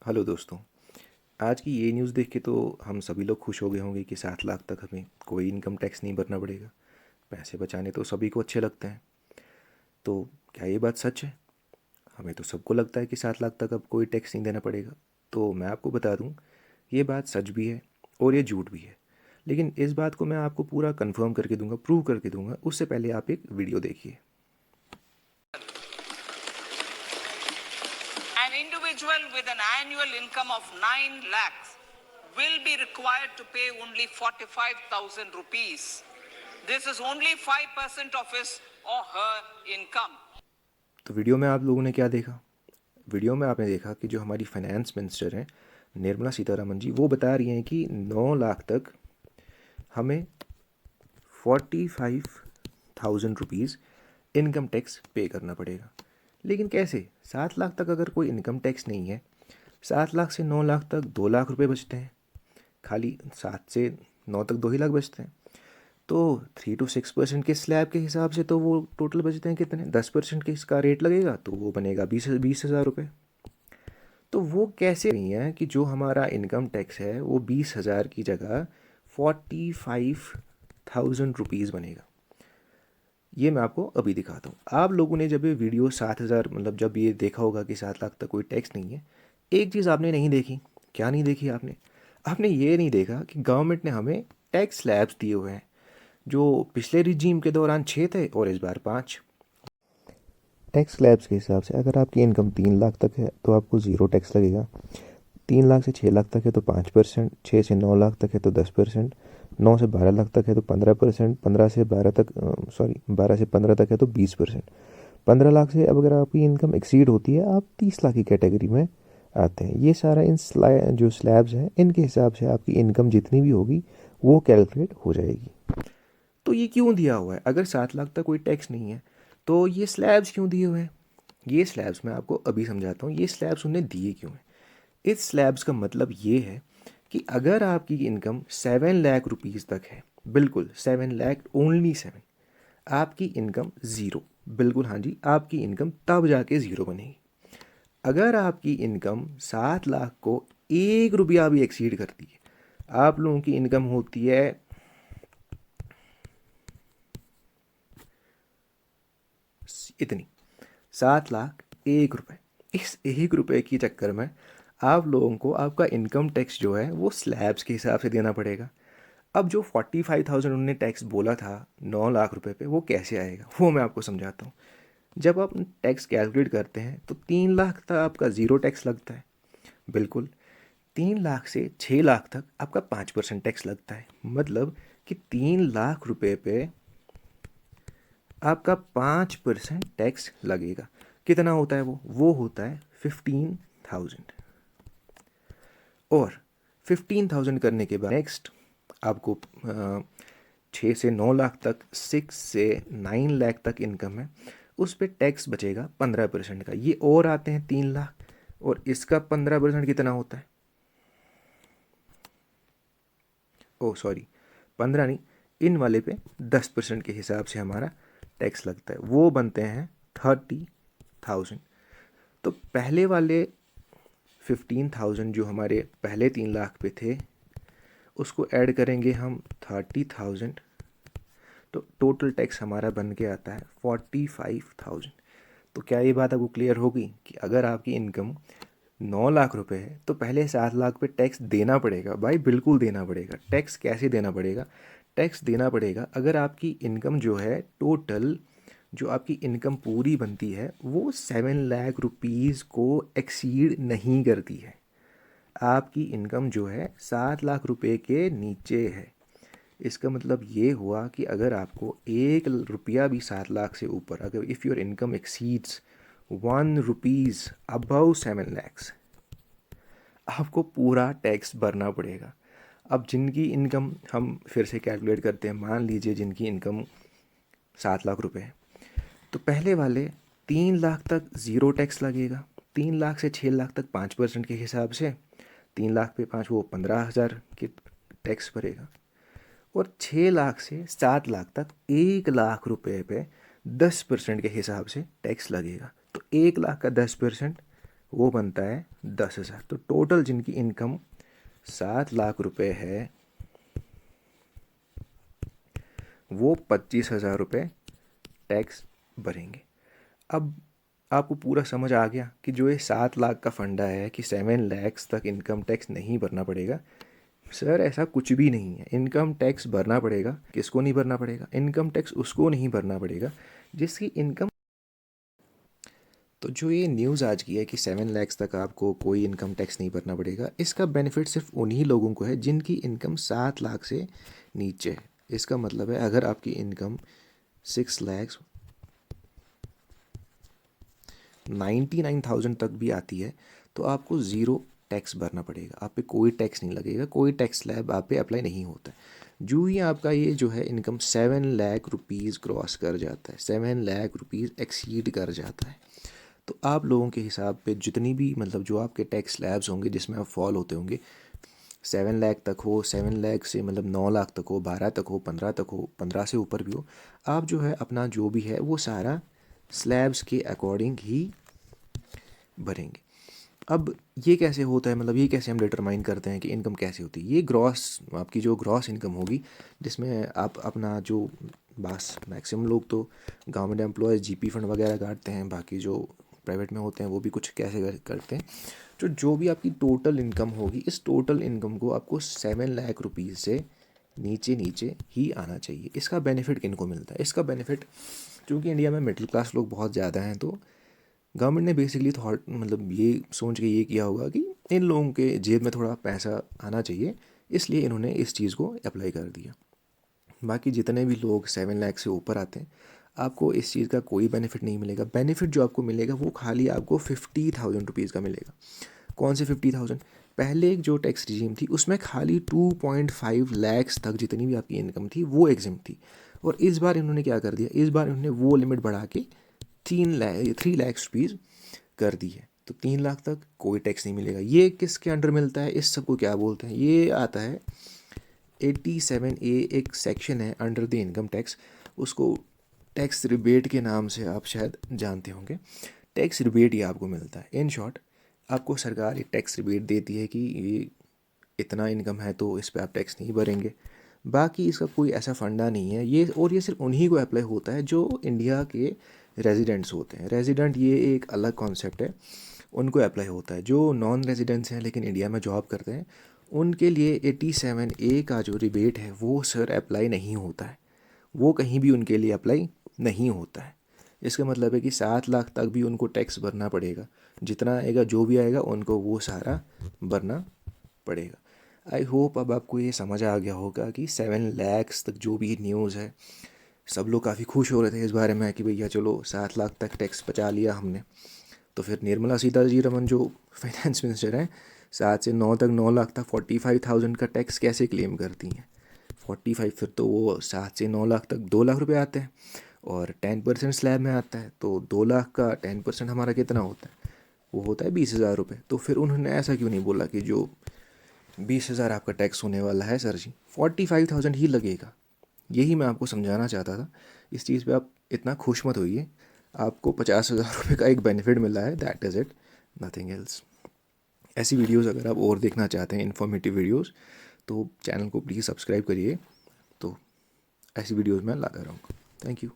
Hello दोस्तों। आज की ये न्यूज़ देख के तो हम सभी लोग खुश हो गए होंगे कि 7 लाख तक हमें कोई इनकम टैक्स नहीं भरना पड़ेगा। पैसे बचाने तो सभी को अच्छे लगते हैं। तो क्या ये बात सच है? हमें तो सबको लगता है कि 7 लाख तक अब कोई टैक्स नहीं देना पड़ेगा। तो मैं आपको बता दूं, ये बात सच भी है और ये झूठ भी है। लेकिन इस बात को मैं आपको पूरा कंफर्म करके दूंगा, प्रूव करके दूंगा। उससे पहले आप एक वीडियो देखिए। An individual with an annual income of 9 lakhs will be required to pay only 45,000 rupees. This is only 5% of his or her income. तो वीडियो में आप लोगों ने क्या देखा? वीडियो में आपने देखा कि जो हमारी फाइनेंस मिनिस्टर हैं, निर्मला सीतारमन जी, वो बता रही हैं कि 9 लाख तक हमें 45,000 रुपीज़ इनकम टैक्स पे करना पड़ेगा। लेकिन कैसे? 7 लाख तक अगर कोई इनकम टैक्स नहीं है, 7 लाख से 9 लाख तक 2 लाख रुपए बचते हैं। खाली 7 से 9 तक 2 ही लाख बचते हैं। तो 3 to 6% के स्लैब के हिसाब से तो वो टोटल बचते हैं कितने? 10% के इसका रेट लगेगा तो वो बनेगा 20,000 रुपये। तो वो कैसे नहीं है कि जो हमारा इनकम टैक्स है वो 20,000 की जगह 45,000 रुपीज़ बनेगा। ये मैं आपको अभी दिखाता हूँ। आप लोगों ने जब ये वीडियो 7,000 मतलब जब ये देखा होगा कि 7 लाख तक कोई टैक्स नहीं है, एक चीज़ आपने नहीं देखी। क्या नहीं देखी आपने? आपने ये नहीं देखा कि गवर्नमेंट ने हमें टैक्स स्लैब्स दिए हुए हैं, जो पिछले रिजीम के दौरान 6 थे और इस बार 5। टैक्स स्लैब्स के हिसाब से अगर आपकी इनकम 3 लाख तक है तो आपको ज़ीरो टैक्स लगेगा। 3 लाख से 6 लाख तक है तो 5%, 6 से 9 लाख तक है तो 10%, 9 से 12 लाख तक है तो 15%, 12 से 15 तक है तो 20%। 15 लाख से अब अगर आपकी इनकम एक्सीड होती है, आप 30 लाख की कैटेगरी में आते हैं। ये सारा जो स्लैब्स हैं, इनके हिसाब से आपकी इनकम जितनी भी होगी वो कैलकुलेट हो जाएगी। तो ये क्यों दिया हुआ है? अगर 7 लाख तक कोई टैक्स नहीं है तो ये स्लैब्स क्यों दिए हुए हैं? ये स्लैब्स मैं आपको अभी समझाता हूँ। ये स्लैब्स उन्हें दिए क्यों हैं? इस स्लैब्स का मतलब ये है कि अगर आपकी इनकम 7 लाख रुपीज़ तक है, बिल्कुल 7 लाख, ओनली 7, आपकी इनकम ज़ीरो, बिल्कुल हाँ जी, आपकी इनकम तब जाके ज़ीरो बनेगी अगर आपकी इनकम 7 लाख को 1 रुपया भी एक्सीड करती है। आप लोगों की इनकम होती है इतनी, 7 लाख 1 रुपये। इस 1 रुपये के चक्कर में आप लोगों को आपका इनकम टैक्स जो है वो स्लैब्स के हिसाब से देना पड़ेगा। अब जो 45,000 उन्होंने टैक्स बोला था 9 लाख रुपए पे, वो कैसे आएगा वो मैं आपको समझाता हूँ। जब आप टैक्स कैलकुलेट करते हैं तो 3 लाख तक आपका ज़ीरो टैक्स लगता है, बिल्कुल। 3 लाख से 6 लाख तक आपका 5% टैक्स लगता है। मतलब कि 3 लाख रुपए पे आपका 5% टैक्स लगेगा। कितना होता है वो होता है 15,000। और 15,000 करने के बाद नेक्स्ट आपको 6 से 9 लाख तक, 6 से 9 लाख तक इनकम है, उस पर टैक्स बचेगा 15% का। ये और आते हैं 3 लाख, और इसका 15% कितना होता है? ओ सॉरी, 15 नहीं, इन वाले पे 10% के हिसाब से हमारा टैक्स लगता है, वो बनते हैं 30,000। तो पहले वाले 15,000 जो हमारे पहले 3 लाख पे थे, उसको ऐड करेंगे हम 30,000, तो टोटल टैक्स हमारा बन के आता है 45,000। तो क्या ये बात आपको क्लियर होगी कि अगर आपकी इनकम 9 लाख रुपए है तो पहले 7 लाख पे टैक्स देना पड़ेगा? भाई बिल्कुल देना पड़ेगा। टैक्स कैसे देना पड़ेगा? टैक्स देना पड़ेगा अगर आपकी इनकम जो है टोटल, जो आपकी इनकम पूरी बनती है वो 7 लाख रुपीज़ को एक्सीड नहीं करती है। आपकी इनकम जो है 7 लाख रुपए के नीचे है। इसका मतलब ये हुआ कि अगर आपको 1 रुपया भी 7 लाख से ऊपर, अगर if your income exceeds 1 rupees above 7 lakhs, आपको पूरा टैक्स भरना पड़ेगा। अब जिनकी इनकम, हम फिर से कैलकुलेट करते हैं, मान लीजिए जिनकी इनकम 7 लाख रुपए है, तो पहले वाले 3 लाख तक ज़ीरो टैक्स लगेगा। 3 लाख से 6 लाख तक 5% के हिसाब से, 3 लाख पे 5 वो 15,000 के टैक्स भरेगा। और 6 लाख से 7 लाख तक 1 लाख रुपए पे 10% के हिसाब से टैक्स लगेगा। तो 1 लाख का 10%, वो बनता है 10,000। तो टोटल जिनकी इनकम 7 लाख रुपए है वो 25,000 रुपये टैक्स भरेंगे। अब आपको पूरा समझ आ गया कि जो ये 7 लाख का फंडा है कि 7 लैक्स तक इनकम टैक्स नहीं भरना पड़ेगा। सर ऐसा कुछ भी नहीं है। इनकम टैक्स भरना पड़ेगा। किसको नहीं भरना पड़ेगा? इनकम टैक्स उसको नहीं भरना पड़ेगा जिसकी इनकम। तो जो ये न्यूज़ आज की है कि 7 लैक्स तक आपको कोई इनकम टैक्स नहीं भरना पड़ेगा, इसका बेनिफिट सिर्फ उन्हीं लोगों को है जिनकी इनकम 7 लाख से नीचे है। इसका मतलब है अगर आपकी इनकम 6,99,000 तक भी आती है तो आपको ज़ीरो टैक्स भरना पड़ेगा। आप पे कोई टैक्स नहीं लगेगा, कोई टैक्स स्लैब आप पे अप्लाई नहीं होता है। जो ही आपका ये जो है इनकम 7 लाख रुपीज़ क्रॉस कर जाता है, 7 लाख रुपीज़ एक्सीड कर जाता है, तो आप लोगों के हिसाब पे जितनी भी मतलब जो आपके टैक्स स्लैब्स होंगे जिसमें आप फॉल होते होंगे, 7 लाख तक हो, 7 लाख से मतलब 9 लाख तक हो, 12 तक हो, 15 तक हो, 15 से ऊपर भी हो, आप जो है अपना जो भी है वो सारा स्लैब्स के अकॉर्डिंग ही भरेंगे। अब ये कैसे होता है, मतलब ये कैसे हम डिटरमाइन करते हैं कि इनकम कैसे होती है? ये ग्रॉस, आपकी जो ग्रॉस इनकम होगी जिसमें आप अपना जो बस मैक्सिमम लोग तो गवर्नमेंट एम्प्लॉयज़ जीपी फंड वगैरह काटते हैं, बाकी जो प्राइवेट में होते हैं वो भी कुछ कैसे करते हैं। जो भी आपकी टोटल इनकम होगी, इस टोटल इनकम को आपको 7 लाख रुपीज़ से नीचे नीचे ही आना चाहिए। इसका बेनिफिट किन को मिलता है? इसका बेनिफिट, चूँकि इंडिया में मिडिल क्लास लोग बहुत ज़्यादा हैं, तो गवर्नमेंट ने बेसिकली थॉट मतलब ये सोच के ये किया होगा कि इन लोगों के जेब में थोड़ा पैसा आना चाहिए, इसलिए इन्होंने इस चीज़ को अप्लाई कर दिया। बाकी जितने भी लोग 7 लाख से ऊपर आते हैं, आपको इस चीज़ का कोई बेनिफिट नहीं मिलेगा। बेनिफिट जो आपको मिलेगा वो खाली आपको 50,000 रुपीज़ का मिलेगा। कौन से 50,000? पहले एक जो टैक्स रिजीम थी उसमें खाली 2.5 लैक्स तक जितनी भी आपकी इनकम थी वो एग्जिम थी, और इस बार इन्होंने क्या कर दिया, इस बार इन्होंने वो लिमिट बढ़ा के 3 लाख रुपीज़ कर दी है। तो 3 लाख तक कोई टैक्स नहीं मिलेगा। ये किसके अंडर मिलता है? इस सबको क्या बोलते हैं? ये आता है 87A, एक सेक्शन है अंडर द इनकम टैक्स, उसको टैक्स रिबेट के नाम से आप शायद जानते होंगे। टैक्स रिबेट ये आपको मिलता है। इन शॉर्ट, आपको सरकार एक टैक्स रिबेट देती है कि ये इतना इनकम है तो इस पर आप टैक्स नहीं भरेंगे। बाकी इसका कोई ऐसा फंडा नहीं है ये, और ये सिर्फ उन्हीं को अप्लाई होता है जो इंडिया के रेजिडेंट्स होते हैं। रेजिडेंट ये एक अलग कॉन्सेप्ट है, उनको अप्लाई होता है। जो नॉन रेजिडेंट्स हैं लेकिन इंडिया में जॉब करते हैं, उनके लिए 87A का जो रिबेट है वो सर अप्लाई नहीं होता है। वो कहीं भी उनके लिए अप्लाई नहीं होता है। इसका मतलब है कि 7 लाख तक भी उनको टैक्स भरना पड़ेगा। जितना आएगा, जो भी आएगा, उनको वो सारा भरना पड़ेगा। आई होप अब आपको ये समझ आ गया होगा कि 7 लैक्स तक जो भी न्यूज़ है, सब लोग काफ़ी खुश हो रहे थे इस बारे में कि भैया चलो 7 लाख तक टैक्स बचा लिया हमने। तो फिर निर्मला सीतारमण जो फाइनेंस मिनिस्टर हैं, 7 से 9 तक 9 लाख तक 45,000 का टैक्स कैसे क्लेम करती हैं? 45, फिर तो वो 7 से 9 लाख तक 2 लाख रुपए आते हैं, और 10% स्लैब में आता है, तो 2 लाख का 10% हमारा कितना होता है? वो होता है 20,000 रुपये। तो फिर उन्होंने ऐसा क्यों नहीं बोला कि जो 20,000 आपका टैक्स होने वाला है सर जी, 45,000 ही लगेगा? यही मैं आपको समझाना चाहता था। इस चीज़ पे आप इतना खुश मत होइए। आपको 50,000 रुपये का एक बेनिफिट मिला है, that is it, nothing else. ऐसी वीडियोस अगर आप और देखना चाहते हैं, इन्फॉर्मेटिव वीडियोस, तो चैनल को प्लीज़ सब्सक्राइब करिए। तो ऐसी वीडियोस मैं लाता रहूँगा। Thank you.